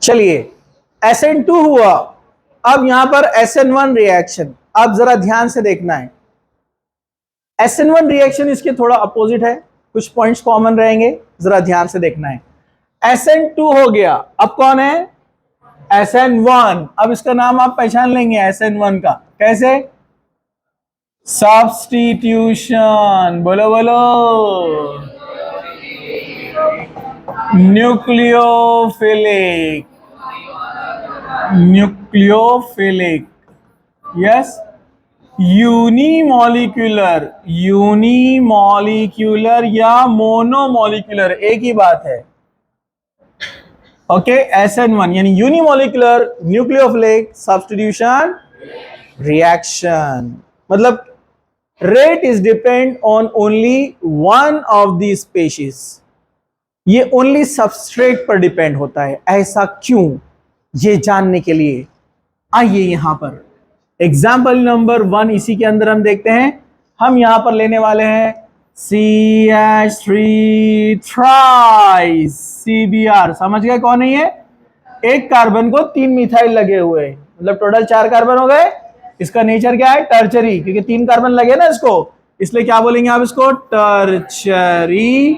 चलिए SN2 हुआ, अब यहां पर SN1 रिएक्शन। अब जरा ध्यान से देखना है, SN1 रिएक्शन इसके थोड़ा अपोजिट है, कुछ पॉइंट्स कॉमन रहेंगे, जरा ध्यान से देखना है। SN2 हो गया, अब कौन है SN1। अब इसका नाम आप पहचान लेंगे SN1 का, कैसे? सब्स्टिट्यूशन। बोलो बोलो, nucleophilic, nucleophilic, yes. Unimolecular, unimolecular या मोनोमॉलिक्यूलर, एक ही बात है। ओके, SN1 यानी यूनिमॉलिक्यूलर न्यूक्लियोफिलिक सब्स्टिट्यूशन रिएक्शन। मतलब rate is depend on only one of the species, ये ओनली सबस्ट्रेट पर डिपेंड होता है। ऐसा क्यों, ये जानने के लिए आइए यहां पर एग्जाम्पल नंबर 1 इसी के अंदर हम देखते हैं। हम यहां पर लेने वाले हैं CH3 थ्राइस, CBr। समझ गए कौन है ये? एक कार्बन को 3 मिथाइल लगे हुए, मतलब टोटल 4 कार्बन हो गए। इसका नेचर क्या है? टर्चरी, क्योंकि 3 कार्बन लगे ना इसको, इसलिए क्या बोलेंगे आप इसको? Tertiary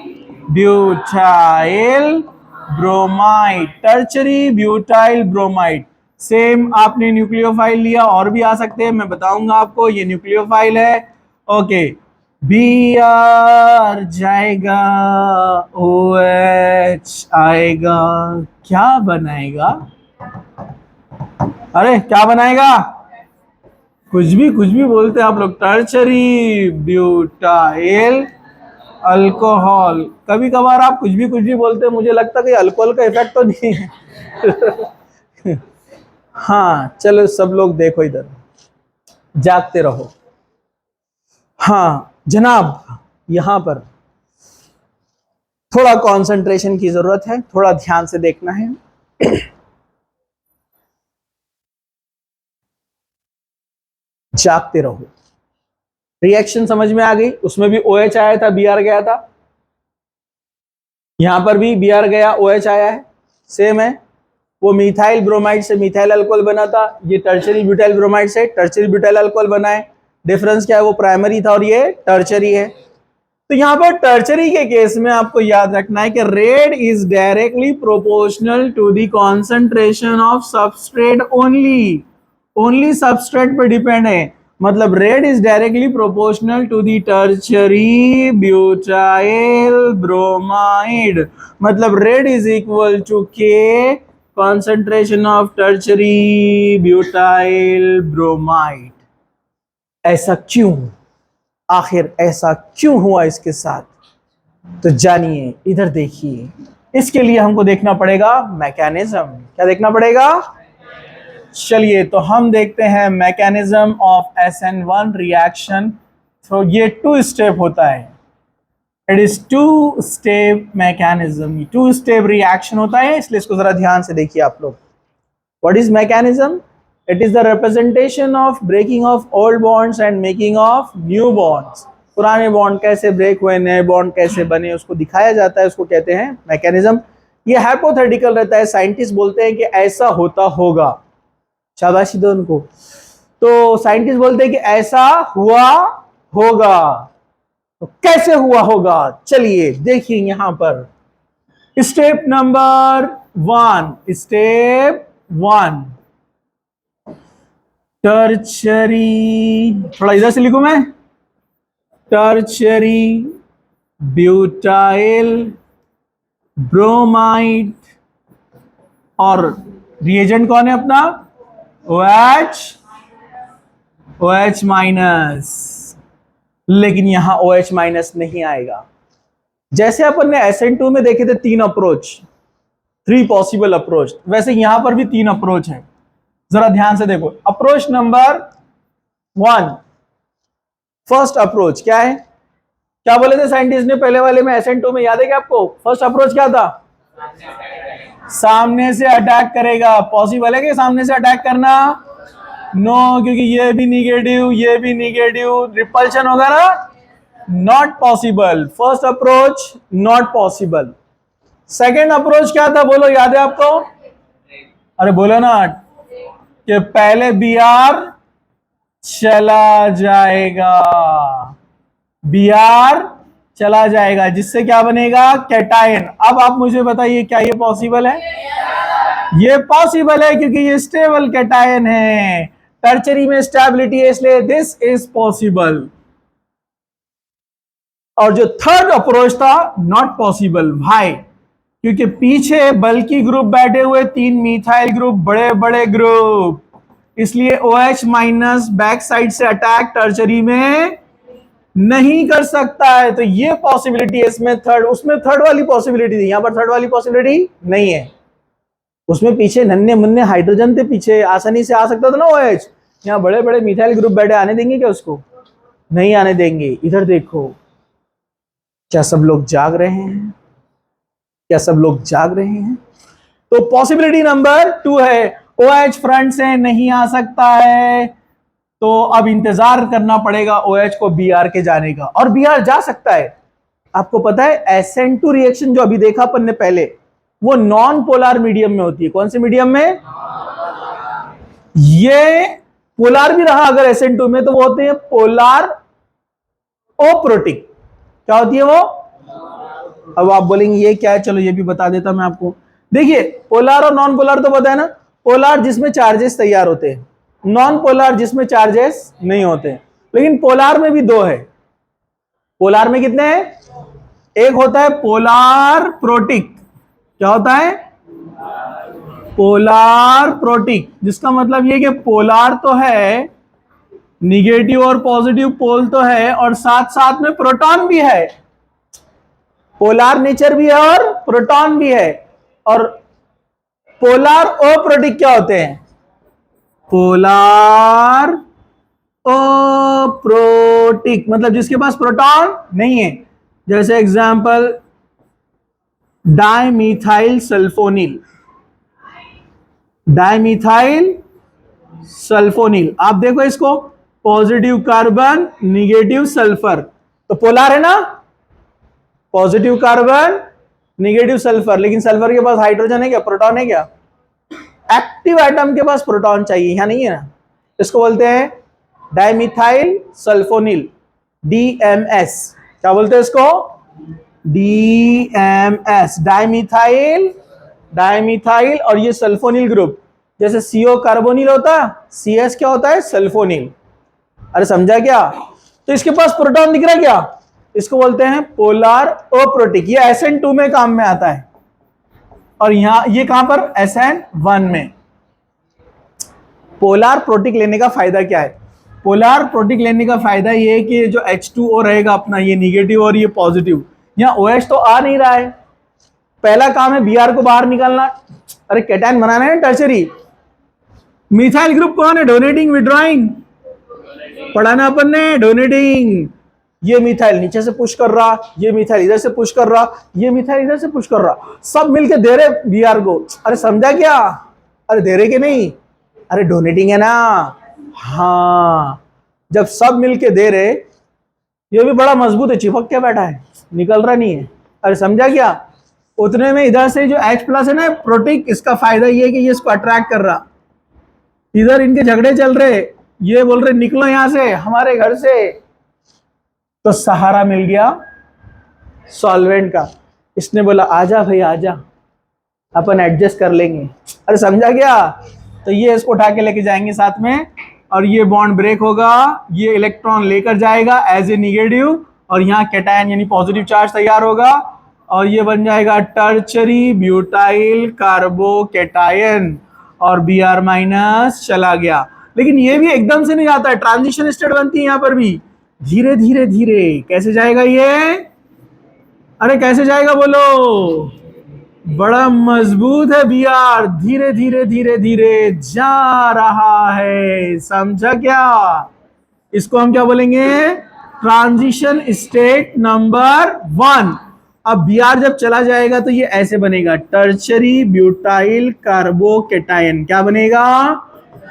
butyl bromide, tertiary butyl bromide. Same आपने न्यूक्लियोफाइल लिया, और भी आ सकते हैं, मैं बताऊंगा आपको। ये न्यूक्लियोफाइल है, ओके। Br जाएगा, OH आएगा, क्या बनाएगा? अरे क्या बनाएगा? कुछ भी बोलते हैं आप लोग। Tertiary butyl alcohol. कभी कभार आप कुछ भी बोलते हैं, मुझे लगता है कि अल्कोहल का इफेक्ट तो नहीं है। हाँ चलो सब लोग देखो इधर, जागते रहो। हाँ जनाब, यहां पर थोड़ा कंसंट्रेशन की जरूरत है, थोड़ा ध्यान से देखना है। जागते रहो। रिएक्शन समझ में आ गई? उसमें भी OH आया था, Br गया था। यहां पर भी Br गया, OH आया है, सेम है। वो मिथाइल ब्रोमाइड से मिथाइल अल्कोहल बना था, ये टर्चरी ब्यूटाइल ब्रोमाइड से टर्चरी ब्यूटाइल अल्कोहल बना है। डिफरेंस क्या है? वो प्राइमरी था और ये टर्चरी है। तो यहां पर टर्चरी के केस में आपको याद रखना है कि rate is directly proportional to the concentration of substrate only, only substrate पर डिपेंड है। मतलब rate is directly proportional to the tertiary butyl bromide, मतलब rate is equal to K concentration of tertiary butyl bromide. ऐसा क्यों? आखिर ऐसा क्यों हुआ इसके साथ? तो जानिए, इधर देखिए। इसके लिए हमको देखना पड़ेगा मैकेनिज्म। क्या देखना पड़ेगा? चलिए तो हम देखते हैं मैकेनिज्म ऑफ SN1 रिएक्शन। तो ये 2 स्टेप होता है, it is 2 step mechanism, 2 step reaction होता है, इसलिए इसको जरा ध्यान से देखिए आप लोग। What is mechanism? It is the representation of breaking of old bonds and making of new bonds. पुराने बॉन्ड कैसे ब्रेक हुए, नए बॉन्ड कैसे बने, उसको दिखाया जाता है, उसको कहते हैं मैकेनिज्म। ये हाइपोथेटिकल रहता है, साइंटिस्ट बोलते हैं कि ऐसा होता होगा। शाबाशी दो उनको। तो साइंटिस्ट बोलते हैं कि ऐसा हुआ होगा। तो कैसे हुआ होगा? चलिए देखिए यहां पर स्टेप नंबर 1, स्टेप 1 टर्चरी, थोड़ा इधर से लिखूं मैं, टर्चरी ब्यूटाइल ब्रोमाइड, और रिएजेंट कौन है अपना? OH minus. लेकिन यहां OH माइनस नहीं आएगा। जैसे अपन ने SN2 में देखे थे 3 अप्रोच, 3 पॉसिबल अप्रोच, वैसे यहां पर भी 3 अप्रोच है। जरा ध्यान से देखो। अप्रोच नंबर 1, फर्स्ट अप्रोच क्या है? क्या बोले थे साइंटिस्ट ने पहले वाले में SN2 में, याद है क्या आपको? फर्स्ट अप्रोच क्या था? सामने से अटैक करेगा। पॉसिबल है कि सामने से अटैक करना? नो, क्योंकि ये भी निगेटिव, ये भी निगेटिव, रिपल्शन होगा ना, not possible. First approach not possible. Second approach क्या था? बोलो, याद है आपको? अरे बोलो ना कि पहले Br चला जाएगा, Br चला जाएगा, जिससे क्या बनेगा, कैटायन। अब आप मुझे बताइए क्या ये पॉसिबल है? ये पॉसिबल है क्योंकि ये स्टेबल कैटायन है, टर्चरी में स्टेबिलिटी है, इसलिए दिस इज पॉसिबल। और जो थर्ड अप्रोच था नॉट पॉसिबल, भाई, क्योंकि पीछे बल्कि ग्रुप बैठे हुए 3 मिथाइल ग्रुप, बड़े बड़े ग्रुप, इसलिए OH माइनस बैक साइड से अटैक टर्चरी में नहीं कर सकता है। तो ये पॉसिबिलिटी है इसमें थर्ड, उसमें थर्ड वाली पॉसिबिलिटी थी, यहां पर थर्ड वाली पॉसिबिलिटी नहीं है। उसमें पीछे नन्हे मुन्ने हाइड्रोजन थे, पीछे आसानी से आ सकता था ना OH, यहाँ बड़े बड़े मिथाइल ग्रुप बैठे, आने देंगे क्या उसको? नहीं आने देंगे। इधर देखो, क्या सब लोग जाग रहे हैं? क्या सब लोग जाग रहे हैं? तो पॉसिबिलिटी नंबर 2 है, OH फ्रंट से नहीं आ सकता है, तो अब इंतजार करना पड़ेगा OH को Br के जाने का, और Br जा सकता है। आपको पता है SN2 रिएक्शन जो अभी देखा अपन ने पहले, वो नॉन पोलर मीडियम में होती है। कौन से मीडियम में? ये पोलर भी रहा अगर SN2 में, तो वो होते हैं पोलर ओप्रोटिक। क्या होती है वो? अब आप बोलेंगे ये क्या है, चलो ये भी बता देता मैं आपको। देखिए, पोलर और नॉन पोलर तो पता है ना, पोलर जिसमें चार्जेस तैयार होते हैं, नॉन पोलर जिसमें चार्जेस नहीं होते। लेकिन पोलर में भी 2 है। पोलर में कितने हैं? एक होता है पोलर प्रोटिक। क्या होता है? पोलर प्रोटिक, जिसका मतलब ये कि पोलर तो है, निगेटिव और पॉजिटिव पोल तो है, और साथ साथ में प्रोटॉन भी है। पोलर नेचर भी है और प्रोटॉन भी है। और पोलर ओप्रोटिक क्या होते हैं? पोलर ओप्रोटिक मतलब जिसके पास प्रोटॉन नहीं है। जैसे एग्जांपल डाइमीथाइल सल्फोनिल। डाइमीथाइल सल्फोनिल, आप देखो इसको, पॉजिटिव कार्बन निगेटिव सल्फर, तो पोलर है ना, पॉजिटिव कार्बन निगेटिव सल्फर। लेकिन सल्फर के पास हाइड्रोजन है क्या? प्रोटॉन है क्या? एक्टिव एटम के पास प्रोटॉन चाहिए, यहां नहीं है ना। इसको बोलते हैं डाइमीथाइल सल्फोनिल, DMS। क्या बोलते हैं इसको? DMS, डाइमीथाइल। डाइमीथाइल और ये सल्फोनिल ग्रुप, जैसे CO कार्बोनिल होता है, CS क्या होता है? सल्फोनिल। अरे समझा क्या? तो इसके पास प्रोटॉन दिख रहा है क्या? इसको बोलते हैं पोलर ओप्रोटिक। ये SN2 में काम में आता है, और यहां ये कहां पर? SN1 में। पोलर प्रोटिक लेने का फायदा क्या है? पोलर प्रोटिक लेने का फायदा ये है कि जो H2O रहेगा अपना, ये निगेटिव और ये पॉजिटिव, यहां OH तो आ नहीं रहा है। पहला काम है Br को बाहर निकालना। अरे कैटायन बनाना है टर्शरी। मिथाइल ग्रुप कौन है? डोनेटिंग विड्रॉइंग, पढ़ा ना अपन ने, डोनेटिंग। ये मिथाइल नीचे से पुश कर रहा, ये मिथाइल इधर से पुश कर रहा, ये मिथाइल इधर से पुश कर रहा, सब मिलके दे रहे Br को। अरे समझा क्या? अरे दे रहे कि नहीं? अरे डोनेटिंग है ना। हाँ, जब सब मिलके दे रहे, ये भी बड़ा मजबूत है, चिपक के बैठा है, निकल रहा नहीं है। अरे समझा क्या? उतने में इधर से जो H+ है ना प्रोटिक, इसका फायदा ये है कि ये इसको अट्रैक्ट कर रहा। इधर इनके झगड़े चल रहे, ये बोल रहे निकलो यहां से, हमारे घर से, तो सहारा मिल गया सॉल्वेंट का। इसने बोला आजा भाई आजा, अपन एडजस्ट कर लेंगे। अरे समझा क्या? तो ये इसको उठा के लेके जाएंगे साथ में, और ये बॉन्ड ब्रेक होगा, ये इलेक्ट्रॉन लेकर जाएगा एज ए निगेटिव, और यहाँ कैटायन यानी पॉजिटिव चार्ज तैयार होगा, और ये बन जाएगा टर्चरी ब्यूटाइल कार्बोकैटायन, और Br- चला गया। लेकिन ये भी एकदम से नहीं जाता है, ट्रांजिशन स्टेट बनती है यहाँ पर भी, धीरे धीरे धीरे। कैसे जाएगा ये? अरे कैसे जाएगा बोलो? बड़ा मजबूत है Br, धीरे धीरे धीरे धीरे जा रहा है। समझा क्या? इसको हम क्या बोलेंगे? Transition state number 1। अब Br जब चला जाएगा तो ये ऐसे बनेगा, टर्चरी ब्यूटाइल कार्बोकैटायन। क्या बनेगा?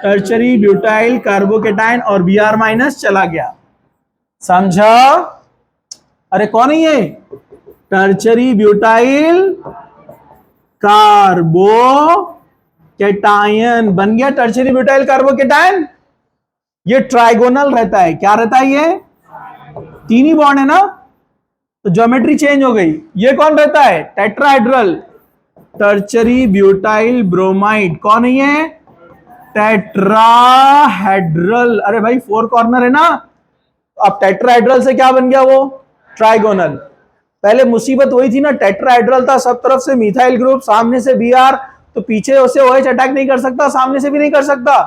टर्चरी ब्यूटाइल कार्बोकैटायन, और Br- चला गया। समझा? अरे कौन है ये? टर्चरी ब्यूटाइल कार्बो कैटायन बन गया टर्शियरी ब्यूटाइल कार्बोकेटायन। ये ट्राइगोनल रहता है, क्या रहता है ये? तीन ही बॉन्ड है ना, तो ज्योमेट्री चेंज हो गई। ये कौन रहता है? Tetrahedral tertiary butyl bromide. कौन है ये? टेट्राहेड्रल। अरे भाई 4 कॉर्नर है ना, अब टेट्राहेड्रल से क्या बन गया? वो ट्राइगोनल। पहले मुसीबत वही थी ना, टेट्राहेड्रल था, सब तरफ से मिथाइल ग्रुप, सामने से बीआर, तो पीछे उसे ओएच अटैक नहीं कर सकता, सामने से भी नहीं कर सकता,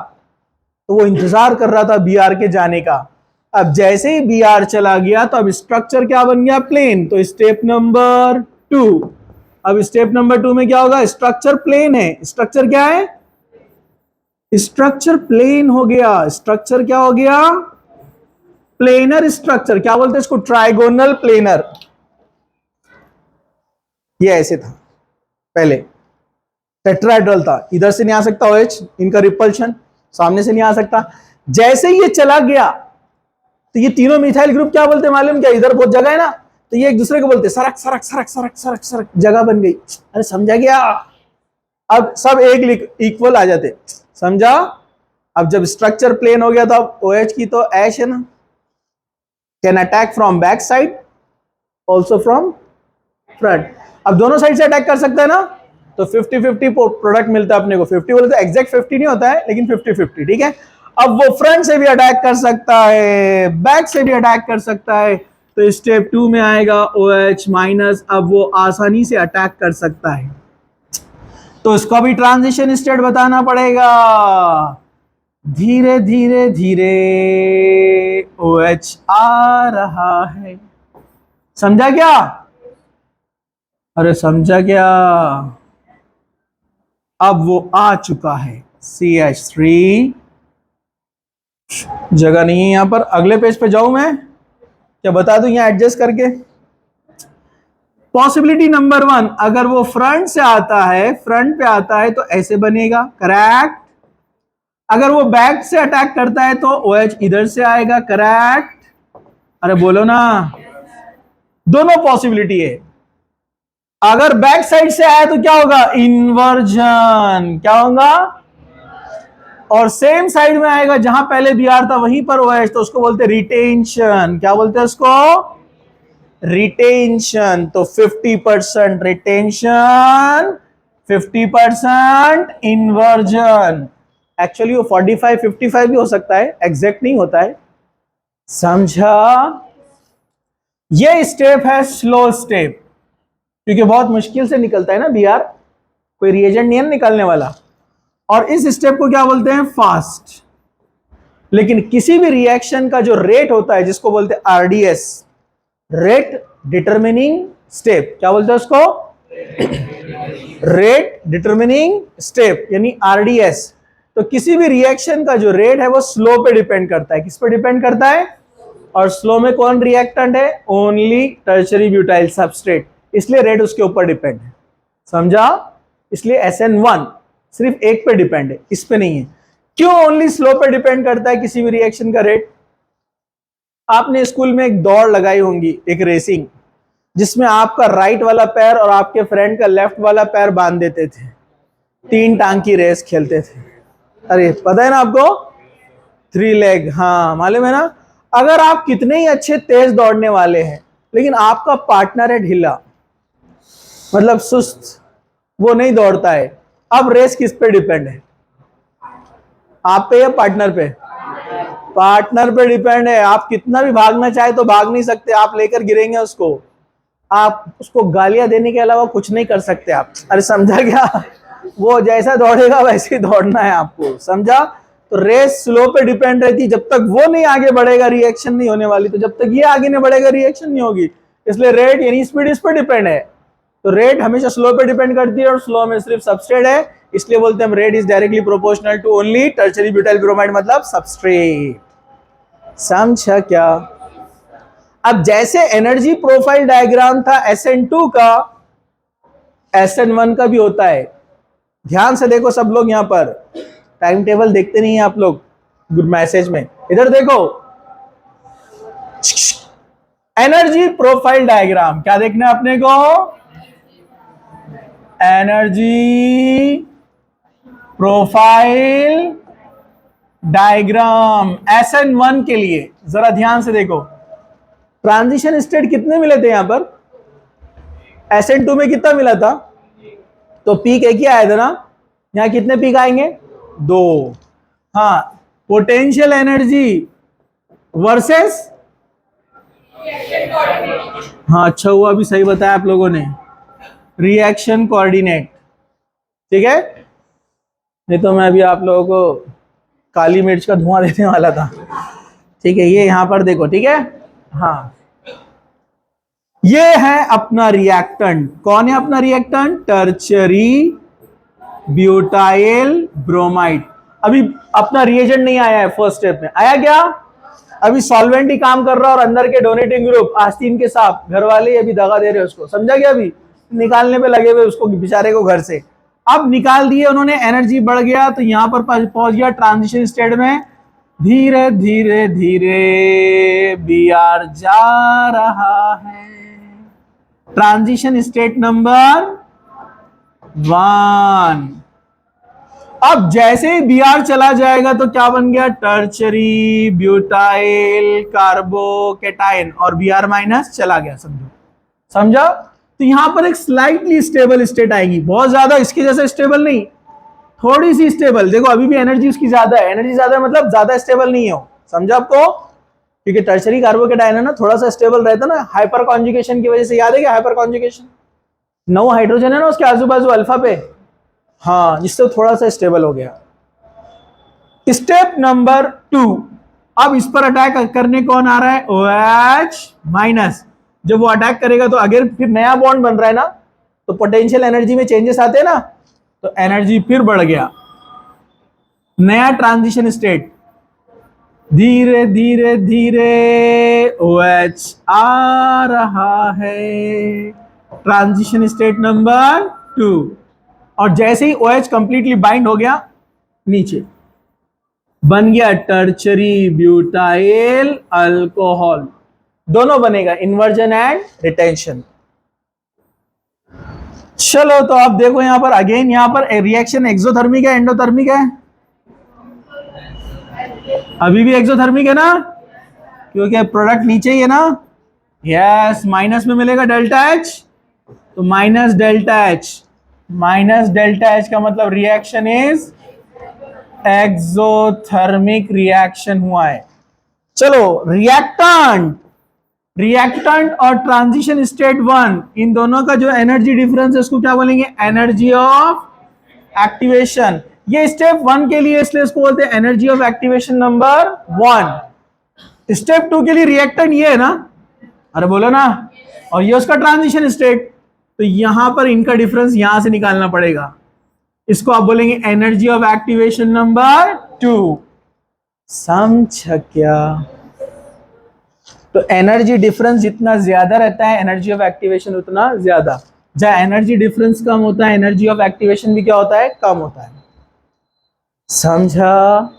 तो वो इंतजार कर रहा था बीआर के जाने का। अब जैसे ही बीआर चला गया तो अब स्ट्रक्चर क्या बन गया? प्लेन। तो स्टेप नंबर 2, अब स्टेप नंबर 2 में क्या होगा? स्ट्रक्चर प्लेन है। स्ट्रक्चर क्या है? स्ट्रक्चर प्लेन हो गया। स्ट्रक्चर क्या हो गया? Planar structure. क्या बोलते हैं इसको? Trigonal planar. ये ऐसे था पहले, टेट्राहेड्रल था, इधर से नहीं आ सकता OH, इनका रिपल्शन, सामने से नहीं आ सकता। जैसे ही ये चला गया तो ये तीनों मिथाइल ग्रुप क्या बोलते हैं मालूम क्या? इधर बहुत जगह है ना, तो ये एक दूसरे को बोलते सरक सरक सरक सरक सरक सरक, जगह बन गई। अरे समझा गया? अब सब एक इक्वल आ जाते, समझा? अब जब स्ट्रक्चर प्लेन हो गया तो अब OH की तो ऐश है ना, can attack from back side also from front. अब दोनों साइड से अटैक कर सकता है ना, तो 50-50 प्रोडक्ट मिलता है अपने को। 50 बोले तो एग्जैक्ट 50 नहीं होता है, लेकिन 50-50, ठीक है। अब वो फ्रंट से भी अटैक कर सकता है, बैक से भी अटैक कर सकता है, तो स्टेप 2 में आएगा OH माइनस। अब वो आसानी से अटैक कर सकता है, तो इसको भी ट्रांजिशन स्टेट बताना पड़ेगा। धीरे धीरे धीरे OH आ रहा है, समझा क्या? अरे समझा क्या? अब वो आ चुका है CH3। जगह नहीं है यहां पर, अगले पेज पे जाऊं मैं क्या? बता दूं यहां एडजस्ट करके। पॉसिबिलिटी नंबर 1, अगर वो फ्रंट से आता है, फ्रंट पे आता है तो ऐसे बनेगा, करेक्ट। अगर वो बैक से अटैक करता है तो OH इधर से आएगा, करेक्ट। अरे बोलो ना, दोनों पॉसिबिलिटी है। अगर बैक साइड से आया तो क्या होगा? इन्वर्जन। क्या होगा? और सेम साइड में आएगा जहां पहले बीआर था वहीं पर OH, तो उसको बोलते रिटेंशन। क्या बोलते हैं उसको? रिटेंशन। तो 50% रिटेंशन, 50% इन्वर्जन। एक्चुअली वो 45-55 भी हो सकता है, एग्जैक्ट नहीं होता है, समझा? ये स्टेप है स्लो स्टेप, क्योंकि बहुत मुश्किल से निकलता है ना बीआर, कोई रिएजेंट नहीं है निकालने वाला। और इस स्टेप को क्या बोलते हैं? फास्ट। लेकिन किसी भी रिएक्शन का जो रेट होता है, जिसको बोलते हैं RDS, रेट डिटरमिनिंग स्टेप। क्या बोलते हैं उसको? रेट डिटरमिनिंग स्टेप, यानी RDS। तो किसी भी रिएक्शन का जो रेट है वो स्लो पे डिपेंड करता है। किस पे डिपेंड करता है? और स्लो में कौन रिएक्टेंट है? ओनली टर्शियरी ब्यूटाइल सबस्ट्रेट, इसलिए रेट उसके ऊपर डिपेंड है, समझा? इसलिए SN1 सिर्फ एक पे डिपेंड है, इस पे नहीं है। क्यों ओनली स्लो पे डिपेंड करता है किसी भी रिएक्शन का रेट? आपने स्कूल में एक दौड़ लगाई होंगी, एक रेसिंग, जिसमें आपका राइट वाला पैर और आपके फ्रेंड का लेफ्ट वाला पैर बांध देते थे, 3 टांग की रेस खेलते थे। अरे पता है ना आपको? 3 लेग, हाँ मालूम है ना? अगर आप कितने ही अच्छे तेज दौड़ने वाले हैं, लेकिन आपका पार्टनर है ढीला, मतलब सुस्त, वो नहीं दौड़ता है, अब रेस किस पे डिपेंड है? आप पे या पार्टनर पे? पार्टनर पे डिपेंड है। आप कितना भी भागना चाहे तो भाग नहीं सकते, आप लेकर गिरेंगे उसको, आप उसको गालियां देने के अलावा कुछ नहीं कर सकते आप। अरे समझा क्या? वो जैसा दौड़ेगा वैसे ही दौड़ना है आपको, समझा? तो रेस स्लो पे डिपेंड रहती है, जब तक वो नहीं आगे बढ़ेगा रिएक्शन नहीं होने वाली, तो जब तक ये आगे नहीं बढ़ेगा रिएक्शन नहीं होगी। इसलिए रेट यानी स्पीड इस पे डिपेंड है। तो रेट हमेशा स्लो पे डिपेंड करती है, और स्लो में सिर्फ सबस्ट्रेट है, इसलिए बोलते हैं हम rate is directly proportional to only tertiary butyl bromide, मतलब सबस्ट्रेट। समझा क्या? अब जैसे एनर्जी प्रोफाइल डायग्राम था SN2 का, SN1 का भी होता है। ध्यान से देखो सब लोग, यहां पर टाइम टेबल देखते नहीं है आप लोग गुड मैसेज में, इधर देखो। एनर्जी प्रोफाइल डायग्राम क्या देखना है अपने को? एनर्जी प्रोफाइल डायग्राम SN1 के लिए जरा ध्यान से देखो, ट्रांजिशन स्टेट कितने मिले थे यहां पर? SN2 में कितना मिला था? तो पीक एक ही आया था ना, यहां कितने पीक आएंगे? 2। हाँ, पोटेंशियल एनर्जी वर्सेस, हाँ अच्छा हुआ अभी सही बताया आप लोगों ने, रिएक्शन कोऑर्डिनेट। ठीक है, नहीं तो मैं अभी आप लोगों को काली मिर्च का धुआं देने वाला था। ठीक है, ये यहां पर देखो। ठीक है, हाँ, ये है अपना रिएक्टेंट। कौन है अपना रिएक्टेंट? Tertiary butyl bromide. अभी अपना रिएजेंट नहीं आया है फर्स्ट स्टेप में, आया क्या? अभी सॉल्वेंट ही काम कर रहा है और अंदर के डोनेटिंग ग्रुप आस्तीन के साथ घर वाले अभी दगा दे रहे हैं उसको, समझा गया? अभी निकालने पे लगे हुए उसको, बेचारे को घर से। अब निकाल दिए उन्होंने, एनर्जी बढ़ गया, तो यहां पर पहुंच गया ट्रांजिशन स्टेट में। धीरे धीरे धीरे बीआर जा रहा है, ट्रांजिशन स्टेट नंबर 1। अब जैसे ही बीआर चला जाएगा तो क्या बन गया? टर्शरी ब्यूटाइल कार्बोकेटाइन, और बीआर माइनस चला गया। समझो, समझा? तो यहां पर एक स्लाइटली स्टेबल स्टेट आएगी, बहुत ज्यादा इसके जैसे स्टेबल नहीं, थोड़ी सी स्टेबल। देखो अभी भी एनर्जी उसकी ज्यादा है, एनर्जी ज्यादा है मतलब ज्यादा स्टेबल नहीं हो, समझा आपको? क्योंकि टर्शरी कार्बोकेटाइन है ना, थोड़ा सा स्टेबल रहता ना, हाइपर कॉन्जुगेशन की वजह से। याद है क्या हाइपर कॉन्जुगेशन? 9 हाइड्रोजन है ना उसके आजू बाजू अल्फा पे, हाँ, जिससे थोड़ा सा स्टेबल हो गया। स्टेप नंबर 2, अब इस पर अटैक करने कौन आ रहा है? OH minus. जब वो अटैक करेगा तो अगर फिर नया बॉन्ड बन रहा है ना, तो पोटेंशियल एनर्जी में चेंजेस आते हैं ना, तो एनर्जी फिर बढ़ गया, नया ट्रांजिशन स्टेट। धीरे धीरे धीरे OH आ रहा है, ट्रांजिशन स्टेट नंबर 2। और जैसे ही OH कंप्लीटली बाइंड हो गया, नीचे बन गया टर्शरी ब्यूटाइल अल्कोहल। दोनों बनेगा, इन्वर्जन एंड रिटेंशन। चलो तो आप देखो यहां पर अगेन, यहां पर रिएक्शन एक्सोथर्मिक है एंडोथर्मिक है? अभी भी एक्सोथर्मिक है ना, क्योंकि प्रोडक्ट नीचे ही है ना। यस, माइनस में मिलेगा डेल्टा H, तो minus delta H, minus delta H का मतलब रिएक्शन इज एक्सोथर्मिक रिएक्शन हुआ है। चलो, रिएक्टेंट, रिएक्टेंट और ट्रांजिशन स्टेट 1, इन दोनों का जो एनर्जी डिफरेंस है उसको क्या बोलेंगे? Energy of activation. ये स्टेप 1 के लिए, इसलिए इसको बोलते हैं energy of activation number 1। Step 2 के लिए रिएक्टेंट ये है ना, अरे बोलो ना, और ये उसका ट्रांजिशन स्टेट, तो यहां पर इनका डिफरेंस यहां से निकालना पड़ेगा, इसको आप बोलेंगे एनर्जी ऑफ एक्टिवेशन नंबर 2। समझ क्या? तो एनर्जी डिफरेंस जितना ज्यादा रहता है, एनर्जी ऑफ एक्टिवेशन उतना ज्यादा। जहां एनर्जी डिफरेंस कम होता है, एनर्जी ऑफ एक्टिवेशन भी क्या होता है? कम होता है। समझा?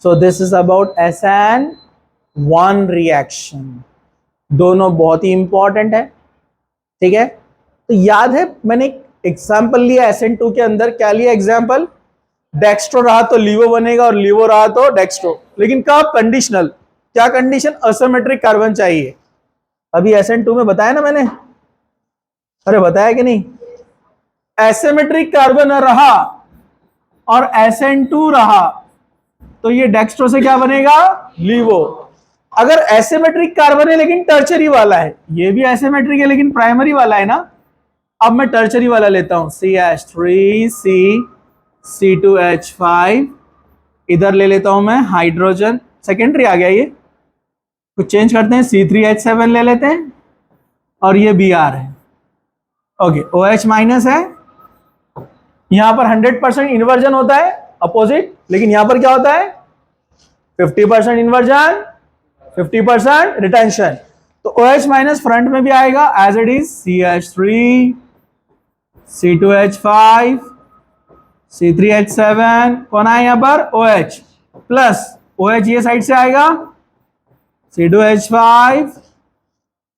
So this is about SN1 reaction. दोनों बहुत ही इंपॉर्टेंट है। ठीक है, तो याद है मैंने एक एग्जाम्पल लिया SN2 के अंदर, क्या लिया एग्जाम्पल? डेक्स्ट्रो रहा तो लीवो बनेगा और लीवो रहा तो डेक्स्ट्रो, लेकिन कब? कंडीशनल। क्या कंडीशन? असिमेट्रिक कार्बन चाहिए। अभी SN2 में बताया ना मैंने, अरे बताया कि नहीं? एसिमेट्रिक कार्बन रहा और SN2 रहा, तो ये डेक्स्ट्रो से क्या बनेगा? लीवो। अगर एसिमेट्रिक कार्बन है लेकिन टर्शरी वाला है, ये भी एसिमेट्रिक है लेकिन प्राइमरी वाला है ना, अब मैं टर्शरी वाला लेता हूं, CH3C C2H5, इधर ले लेता हूं मैं हाइड्रोजन, सेकेंडरी आ गया ये, कुछ चेंज करते हैं, C3H7 ले लेते हैं, और ये Br है। ओके, OH माइनस है, यहां पर 100% इन्वर्जन होता है अपोजिट, लेकिन यहां पर क्या होता है? 50% इन्वर्जन, 50% रिटेंशन। तो OH माइनस फ्रंट में भी आएगा as it is, CH3 C2H5 C3H7, कौन आया यहां पर? OH प्लस OH ये साइड से आएगा, C2H5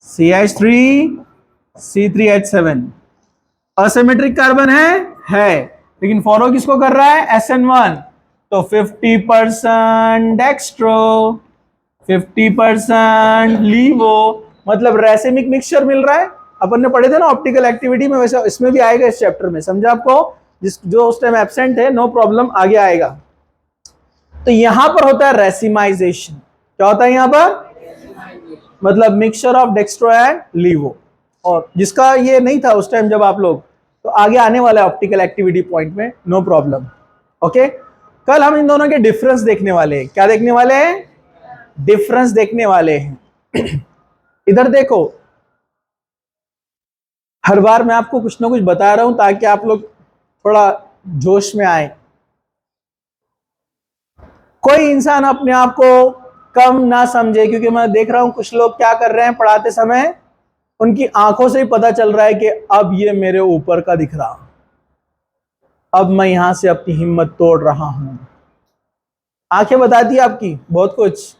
CH3 C3H7। Asymmetric carbon है, लेकिन फॉलो किसको कर रहा है, SN1। तो 50% डेक्स्ट्रो, 50% लीवो, मतलब रेसिमिक मिक्सचर मिल रहा है। अपन ने पढ़े थे ना ऑप्टिकल एक्टिविटी में, वैसे इसमें भी आएगा इस चैप्टर में, समझा आपको? जो उस टाइम एब्सेंट है, नो प्रॉब्लम, आगे आएगा। तो यहां पर होता है रेसिमाइजेशन। क्या होता है यहां पर? मतलब मिक्सचर ऑफ डेक्स्ट्रो एंड लीवो। और जिसका ये नहीं था उस टाइम जब आप लोग, तो आगे आने वाला है ऑप्टिकल एक्टिविटी पॉइंट में, नो प्रॉब्लम। ओके, कल हम इन दोनों के डिफरेंस देखने वाले हैं। क्या देखने वाले हैं? डिफरेंस देखने वाले हैं। इधर देखो, हर बार मैं आपको कुछ ना कुछ बता रहा हूं ताकि आप लोग थोड़ा जोश में आए। कोई इंसान अपने आप को कम ना समझे, क्योंकि मैं देख रहा हूं कुछ लोग क्या कर रहे हैं पढ़ाते समय, उनकी आंखों से ही पता चल रहा है कि अब ये मेरे ऊपर का दिख रहा, अब मैं यहां से अपनी हिम्मत तोड़ रहा हूं। आंखें बताती है आपकी बहुत कुछ,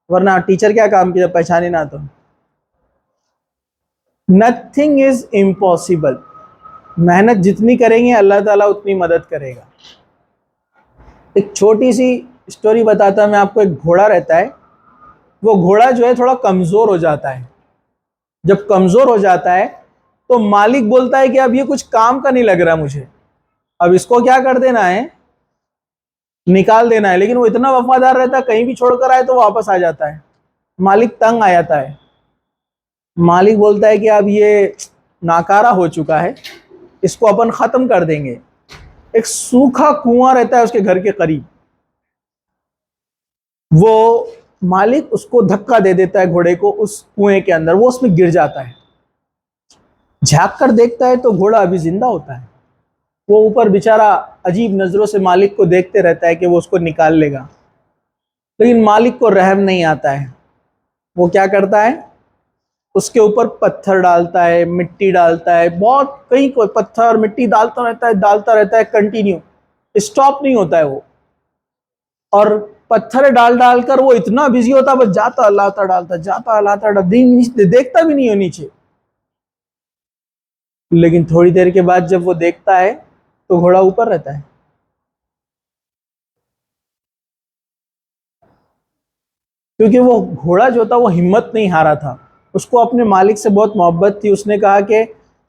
वरना टीचर क्या काम किया, पहचाने ना तो। Nothing is impossible. मेहनत जितनी करेंगे अल्लाह ताला उतनी मदद करेगा। एक छोटी सी स्टोरी बताता मैं आपको। एक घोड़ा रहता है, वो घोड़ा जो है थोड़ा कमजोर हो जाता है। जब कमजोर हो जाता है तो मालिक बोलता है कि अब ये कुछ काम का नहीं लग रहा मुझे, अब इसको क्या कर देना है, निकाल देना है। लेकिन वो इतना वफादार रहता है, कहीं भी छोड़कर आए तो वापस आ जाता है। मालिक तंग आ जाता है। मालिक बोलता है कि अब ये नाकारा हो चुका है, इसको अपन खत्म कर देंगे। एक सूखा कुआं रहता है उसके घर के करीब, वो मालिक उसको धक्का दे देता है घोड़े को उस कुएं के अंदर, वो उसमें गिर जाता है। झांक कर देखता है तो घोड़ा अभी जिंदा होता है। वो ऊपर बेचारा अजीब नजरों से मालिक को देखते रहता है कि वो उसको निकाल लेगा, लेकिन मालिक को रहम नहीं आता है। वो क्या करता है, उसके ऊपर पत्थर डालता है, मिट्टी डालता है, बहुत कहीं कोई पत्थर मिट्टी डालता रहता है कंटिन्यू, स्टॉप नहीं होता है वो। और पत्थर डाल डालकर वो इतना बिजी होता है, बस जाता लाता डालता, जाता लाता डालता, देखता भी नहीं हो नीचे। लेकिन थोड़ी देर के बाद जब वो देखता है तो घोड़ा ऊपर रहता है। क्योंकि वो घोड़ा जो था वो हिम्मत नहीं हारा था, उसको अपने मालिक से बहुत मोहब्बत थी। उसने कहा कि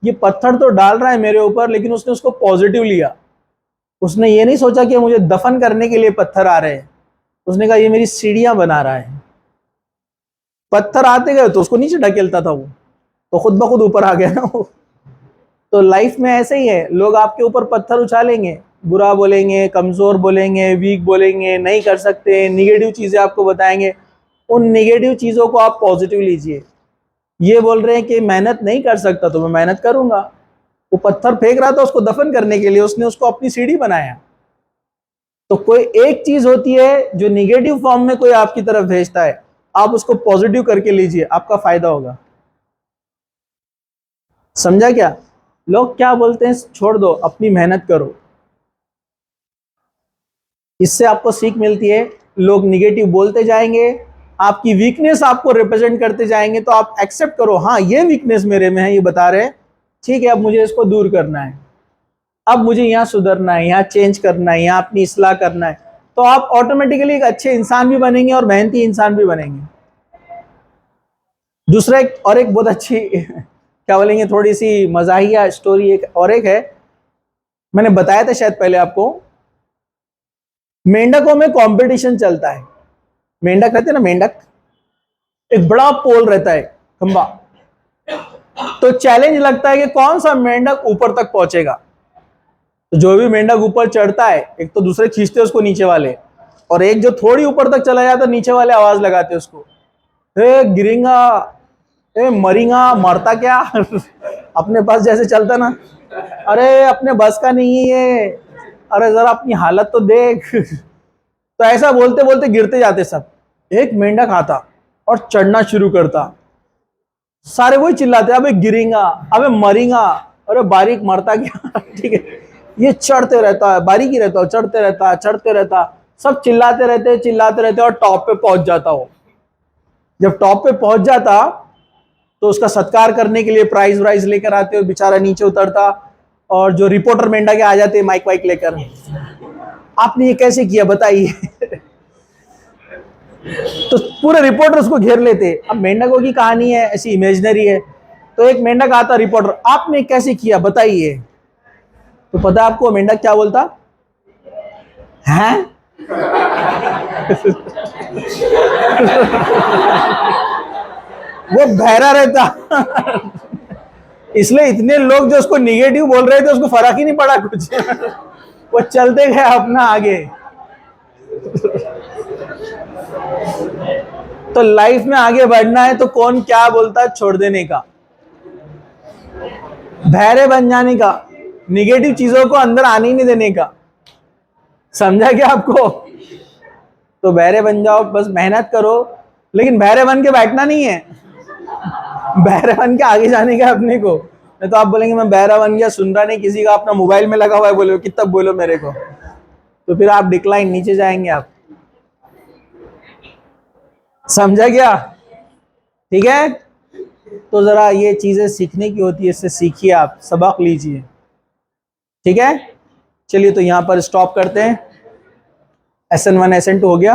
ये पत्थर तो डाल रहा है मेरे ऊपर, लेकिन उसने उसको पॉजिटिव लिया। उसने ये नहीं सोचा कि मुझे दफन करने के लिए पत्थर आ रहे हैं, उसने कहा ये मेरी सीढ़ियां बना रहा है। पत्थर आते गए तो उसको नीचे ढकेलता था वो, तो खुद ब खुद ऊपर आ गया ना वो। तो लाइफ में ऐसे ही है, लोग आपके ऊपर पत्थर उछालेंगे, बुरा बोलेंगे, कमजोर बोलेंगे, वीक बोलेंगे, नहीं कर सकते, निगेटिव चीजें आपको बताएंगे। उन निगेटिव चीजों को आप पॉजिटिव लीजिए। ये बोल रहे हैं कि मेहनत नहीं कर सकता तो मैं मेहनत करूंगा। वो पत्थर फेंक रहा था उसको दफन करने के लिए, उसने उसको अपनी सीढ़ी बनाया। तो कोई एक चीज होती है जो निगेटिव फॉर्म में कोई आपकी तरफ भेजता है, आप उसको पॉजिटिव करके लीजिए, आपका फायदा होगा। समझा क्या? लोग क्या बोलते हैं, छोड़ दो, अपनी मेहनत करो। इससे आपको सीख मिलती है। लोग निगेटिव बोलते जाएंगे, आपकी वीकनेस आपको रिप्रेजेंट करते जाएंगे, तो आप एक्सेप्ट करो, हाँ ये वीकनेस मेरे में है, ये बता रहे हैं, ठीक है, अब मुझे इसको दूर करना है, अब मुझे यहाँ सुधरना है, यहाँ चेंज करना है, यहाँ अपनी इस्लाह करना है। तो आप ऑटोमेटिकली एक अच्छे इंसान भी बनेंगे और मेहनती इंसान भी बनेंगे। दूसरा एक बहुत अच्छी क्या बोलेंगे, थोड़ी सी मजाहिया स्टोरी एक है, मैंने बताया था शायद पहले आपको। मेंढकों में कंपटीशन चलता है। मेंढक रहते हैं ना, मेंढक, एक बड़ा पोल रहता है, खंबा। तो चैलेंज लगता है कि कौन सा मेंढक ऊपर तक पहुंचेगा। तो जो भी मेंढक ऊपर चढ़ता है, एक तो दूसरे खींचते उसको नीचे वाले, और एक जो थोड़ी ऊपर तक चला जाता है, नीचे वाले आवाज लगाते उसको, हे गिरेगा, हे मरेगा, मरता क्या अपने पास जैसे चलता ना, अरे अपने बस का नहीं है ये, अरे जरा अपनी हालत तो देख तो ऐसा बोलते बोलते गिरते जाते सब। एक मेंढक आता और चढ़ना शुरू करता, सारे वही चिल्लाते, अबे गिरेगा, अबे मरेगा, अरे बारीक मरता क्या ठीक है। ये चढ़ते रहता है, बारीक ही रहता है, चढ़ते रहता है, चढ़ते रहता, सब चिल्लाते रहते और टॉप पे पहुंच जाता हो। जब टॉप पे पहुंच जाता तो उसका सत्कार करने के लिए प्राइज वाइज लेकर आते और बेचारा नीचे उतरता। और जो रिपोर्टर मेंढक आ जाते हैं माइक वाइक लेकर, आपने ये कैसे किया बताइए। तो पूरे रिपोर्टर उसको घेर लेते। अब मेंढकों की कहानी है, ऐसी इमेजिनरी है। तो एक मेंढक आता, रिपोर्टर, आपने कैसे किया बताइए। तो पता है आपको मेंढक क्या बोलता हैं? वो बहरा रहता। इसलिए इतने लोग जो उसको निगेटिव बोल रहे थे उसको फर्क ही नहीं पड़ा कुछ। वो चलते गए अपना आगे। तो लाइफ में आगे बढ़ना है तो कौन क्या बोलता है छोड़ देने का, बहरे बन जाने का, निगेटिव चीजों को अंदर आने ही नहीं देने का। समझा क्या आपको? तो बहरे बन जाओ, बस मेहनत करो, लेकिन बहरे बन के बैठना नहीं है, बहरे बन के आगे जाने का अपने को। नहीं तो आप बोलेंगे मैं बहरा बन गया, सुन रहा नहीं किसी का, अपना मोबाइल में लगा हुआ है, बोलो कितना बोलो मेरे को, तो फिर आप डिक्लाइन, नीचे जाएंगे आप। समझा क्या? ठीक है, तो जरा ये चीजें सीखने की होती है, इससे सीखिए, आप सबक लीजिए। ठीक है, चलिए तो यहां पर स्टॉप करते हैं। SN1 SN2 हो गया।